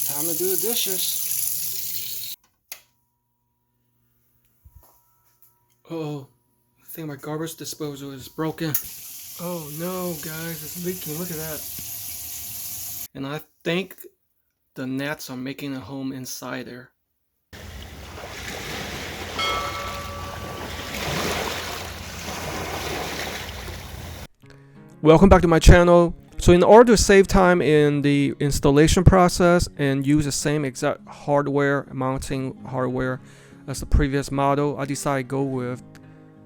Time to do the dishes. Oh, I think my garbage disposal is broken. Oh no, guys, it's leaking. Look at that. And I think the gnats are making a home inside there. Welcome back to my channel. So in order to save time in the installation process and use the same exact hardware, mounting hardware as the previous model, I decided to go with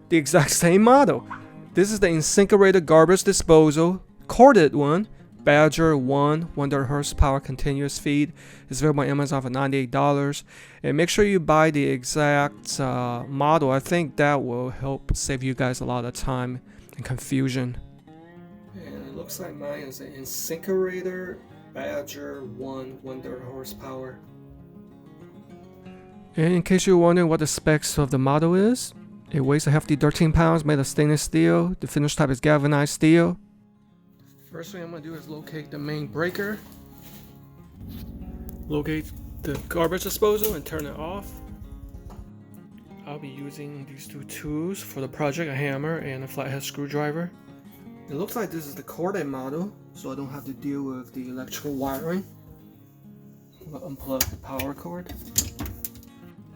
the exact same model. This is the InSinkErator garbage disposal, corded one, Badger 1 100 horsepower continuous feed. It's available on Amazon for $98. And make sure you buy the exact model. I think that will help save you guys a lot of time and confusion. And it looks like mine is an InSinkErator Badger 1 100 horsepower. And in case you're wondering what the specs of the model is, it weighs a hefty 13 pounds, made of stainless steel. The finish type is galvanized steel. First thing I'm going to do is locate the main breaker. Locate the garbage disposal and turn it off. I'll be using these two tools for the project, a hammer and a flathead screwdriver. It looks like this is the corded model, so I don't have to deal with the electrical wiring. I'm going to unplug the power cord.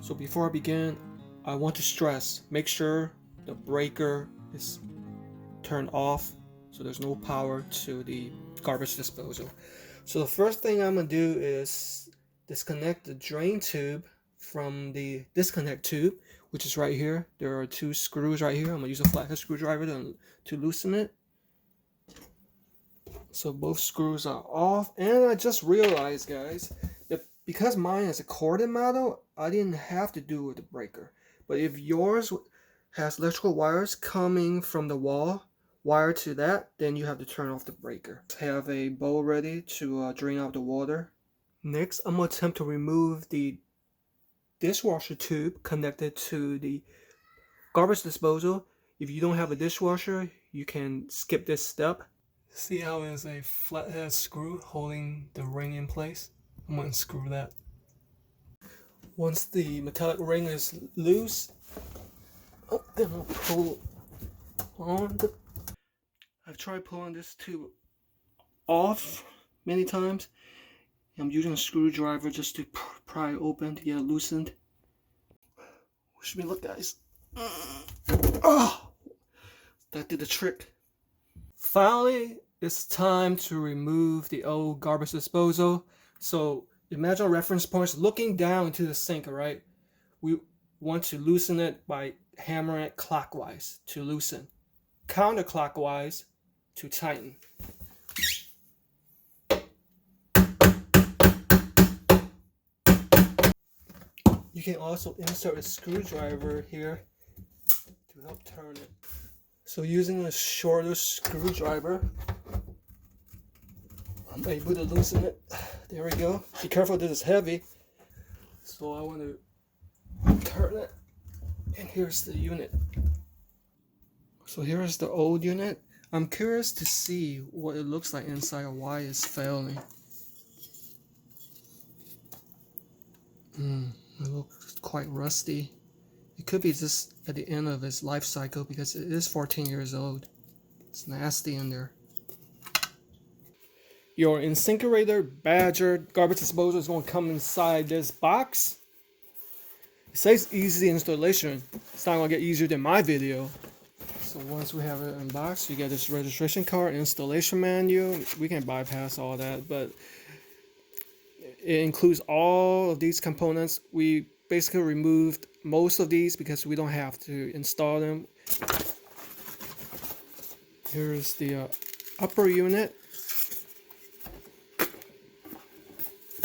So before I begin, I want to stress, make sure the breaker is turned off so there's no power to the garbage disposal. So the first thing I'm going to do is disconnect the drain tube from the disconnect tube, which is right here. There are two screws right here. I'm going to use a flathead screwdriver to loosen it. So both screws are off, and I just realized, guys, that because mine is a corded model, I didn't have to do with the breaker. But if yours has electrical wires coming from the wall, wired to that, then you have to turn off the breaker. Have a bowl ready to drain out the water. Next, I'm going to attempt to remove the dishwasher tube connected to the garbage disposal. If you don't have a dishwasher, you can skip this step. See how there's a flathead screw holding the ring in place? I'm going to unscrew that. Once the metallic ring is loose, then I'll pull on the... I've tried pulling this tube off many times. I'm using a screwdriver just to pry it open to get it loosened. Wish me luck, guys. Oh, that did the trick. Finally, it's time to remove the old garbage disposal. So imagine reference points looking down into the sink, right? We want to loosen it by hammering it clockwise to loosen, counterclockwise to tighten. You can also insert a screwdriver here to help turn it. So using a shorter screwdriver, I'm able to loosen it. There we go. Be careful, this is heavy. So I want to turn it, and here's the unit. So here's the old unit. I'm curious to see what it looks like inside or why it's failing. It looks quite rusty. It could be just at the end of its life cycle because it is 14 years old. It's nasty in there. Your InSinkErator Badger garbage disposal is going to come inside this box. It says easy installation. It's not going to get easier than my video. So once we have it unboxed, you get this registration card, installation manual. We can bypass all that, but it includes all of these components. We basically removed most of these because we don't have to install them. Here's the upper unit.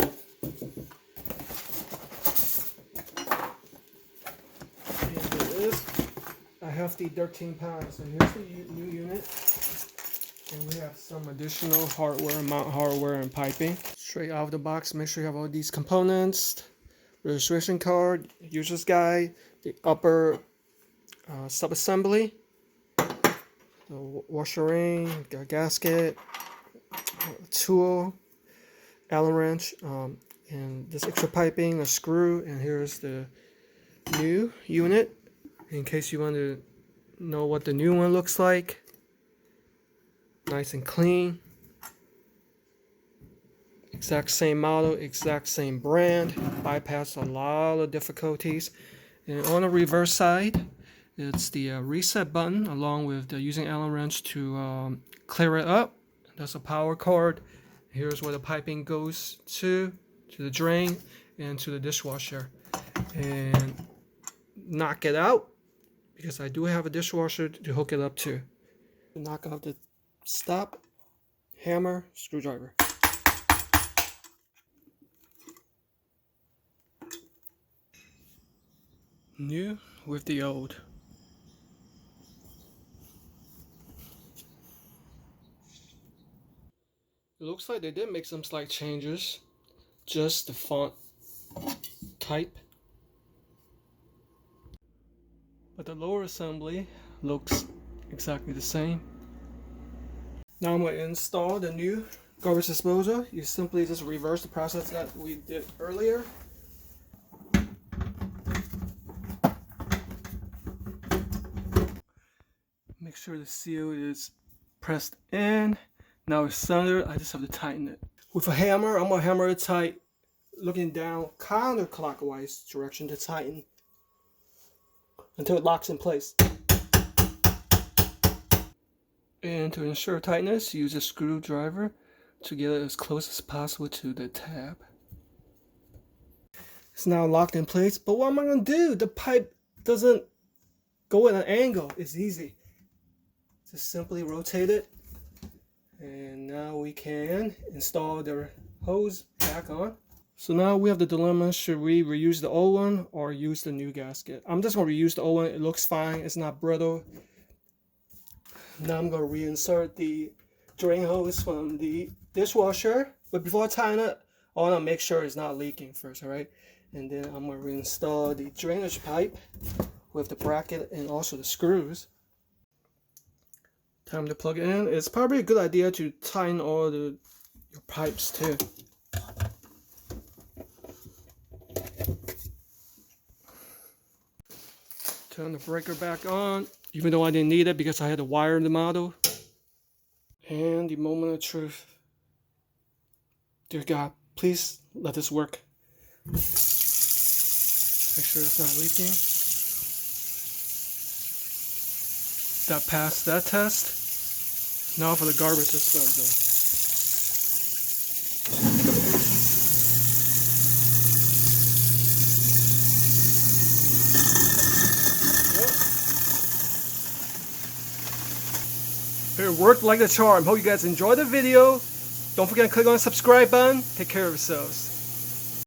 And it is a hefty 13 pounds. So here's the new unit. And we have some additional hardware, mount hardware and piping. Straight out of the box, make sure you have all these components. Registration card, user's guide, the upper sub-assembly, the washer ring, gasket, tool, Allen wrench, And this extra piping, a screw, and here's the new unit. In case you want to know what the new one looks like. Nice and clean. Exact same model, exact same brand. Bypassed a lot of difficulties. And on the reverse side, it's the reset button along with the using Allen wrench to clear it up. That's a power cord. Here's where the piping goes to the drain and to the dishwasher. And knock it out because I do have a dishwasher to hook it up to. Knock out the stop, hammer, screwdriver. New with the old. It looks like they did make some slight changes. Just the font type. But the lower assembly looks exactly the same. Now I'm going to install the new garbage disposal. You simply just reverse the process that we did earlier. Make sure the seal is pressed in. Now it's centered. I just have to tighten it. With a hammer, I'm going to hammer it tight, looking down counterclockwise direction to tighten until it locks in place. And to ensure tightness, use a screwdriver to get it as close as possible to the tab. It's now locked in place, but what am I going to do? The pipe doesn't go at an angle. It's easy. Just simply rotate it. And now we can install the hose back on. So now we have the dilemma, should we reuse the old one or use the new gasket? I'm just going to reuse the old one. It looks fine. It's not brittle. Now I'm going to reinsert the drain hose from the dishwasher. But before I tighten it, I want to make sure it's not leaking first, alright? And then I'm going to reinstall the drainage pipe with the bracket and also the screws. Time to plug it in. It's probably a good idea to tighten all your pipes too. Turn the breaker back on, even though I didn't need it because I had to wire the model. And the moment of truth. Dear God, please let this work. Make sure it's not leaking. That passed that test. Now for the garbage disposal. Yep. It worked like a charm. Hope you guys enjoyed the video. Don't forget to click on the subscribe button. Take care of yourselves.